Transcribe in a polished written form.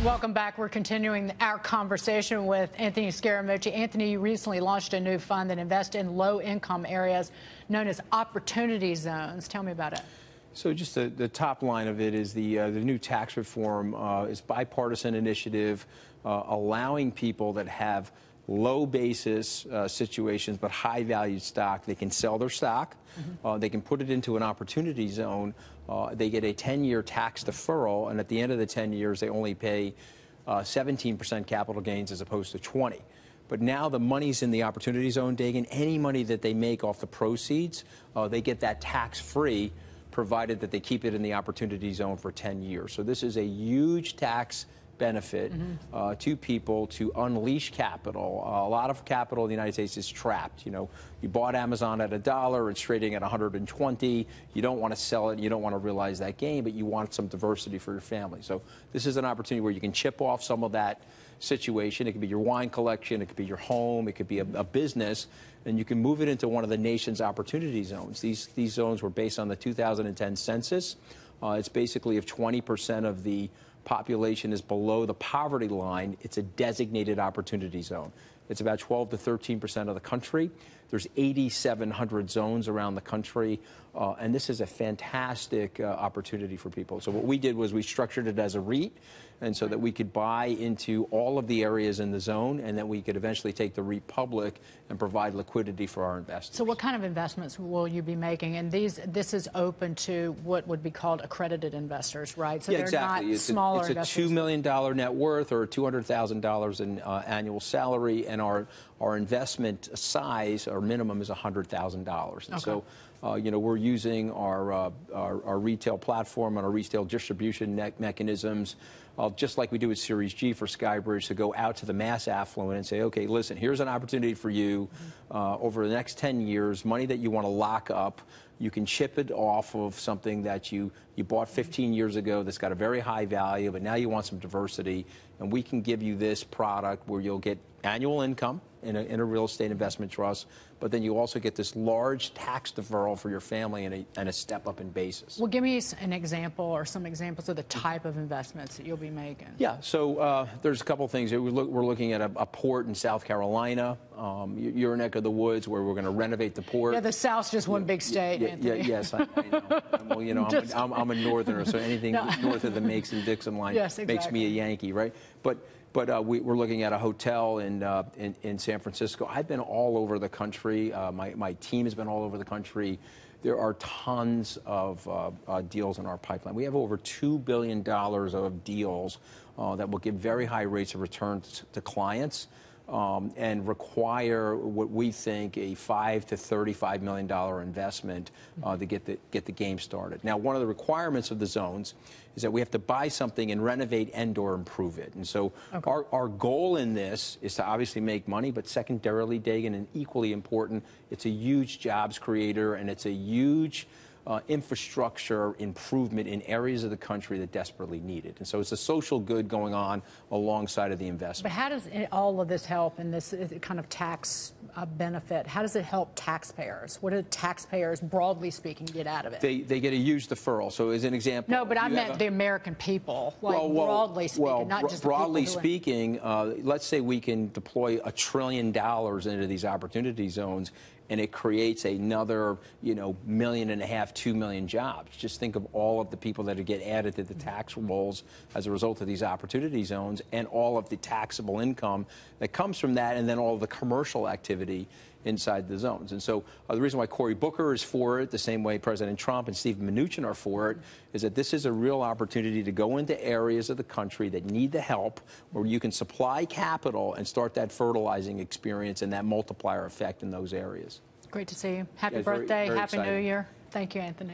Welcome back. We're continuing our conversation with Anthony Scaramucci. Anthony, you recently launched a new fund that invests in low-income areas known as opportunity zones. Tell me about it. So just the top line of it is the new tax reform is bipartisan initiative allowing people that have low basis situations but high valued stock. They can sell their stock. They can put it into an opportunity zone. They get a 10-year tax deferral, and at the end of the 10 years, they only pay 17% capital gains as opposed to 20. But now the money's in the opportunity zone, Dagan. Any money that they make off the proceeds, they get that tax-free, provided that they keep it in the opportunity zone for 10 years. So this is a huge tax benefit to people to unleash capital. A lot of capital in the United States is trapped. You know, you bought Amazon at $1, it's trading at 120. You don't want to sell it, you don't want to realize that gain, but you want some diversity for your family. So this is an opportunity where you can chip off some of that situation. It could be your wine collection, it could be your home, it could be a business, and you can move it into one of the nation's opportunity zones. These zones were based on the 2010 census. It's basically if 20% of the population is below the poverty line, it's a designated opportunity zone. It's about 12 to 13% of the country. There's 8,700 zones around the country, and this is a fantastic opportunity for people. So what we did was we structured it as a REIT, and so that we could buy into all of the areas in the zone, and then we could eventually take the REIT public and provide liquidity for our investors. So what kind of investments will you be making? And this is open to what would be called accredited investors, right? So yeah, they're exactly. not smaller investors. It's a $2 million net worth or $200,000 in annual salary, and our investment size, our minimum, is $100,000. And so, you know, we're using our retail platform and our retail distribution mechanisms, just like we do with Series G for Skybridge, to go out to the mass affluent and say, okay, listen, here's an opportunity for you over the next 10 years, money that you want to lock up. You can chip it off of something that you bought 15 years ago that's got a very high value, but now you want some diversity, and we can give you this product where you'll get annual income in a real estate investment trust, but then you also get this large tax deferral for your family and a step up in basis. Well, give me an example or some examples of the type of investments that you'll be making. Yeah, so there's a couple things. We're looking at a port in South Carolina, your neck of the woods, where we're going to renovate the port. Yeah, the South's just one big state. Yes, I know. Well, you know, I'm a northerner, so anything north of the Mason-Dixon line makes me a Yankee, right? But we're looking at a hotel in San Francisco. I've been all over the country. My team has been all over the country. There are tons of deals in our pipeline. We have over $2 billion of deals that will give very high rates of return to clients and require what we think a $5 to $35 million investment to get the game started. Now, one of the requirements of the zones is that we have to buy something and renovate and/or improve it. And so our goal in this is to obviously make money, but secondarily, Dagan, and equally important, it's a huge jobs creator, and it's a huge infrastructure improvement in areas of the country that desperately need it. And so it's a social good going on alongside of the investment. But how does all of this help in this kind of tax benefit? How does it help taxpayers? What do taxpayers, broadly speaking, get out of it? They get a huge deferral. So as an example... No, but I meant the American people, like broadly speaking, not just broadly speaking, let's say we can deploy $1 trillion into these opportunity zones, and it creates another, you know, 1.5 million, 2 million jobs. Just think of all of the people that get added to the tax rolls as a result of these opportunity zones, and all of the taxable income that comes from that, and then all of the commercial activity inside the zones. And so the reason why Cory Booker is for it, the same way President Trump and Steve Mnuchin are for it, is that this is a real opportunity to go into areas of the country that need the help, where you can supply capital and start that fertilizing experience and that multiplier effect in those areas. Great to see you. Happy birthday. Very Happy exciting. New Year. Thank you, Anthony.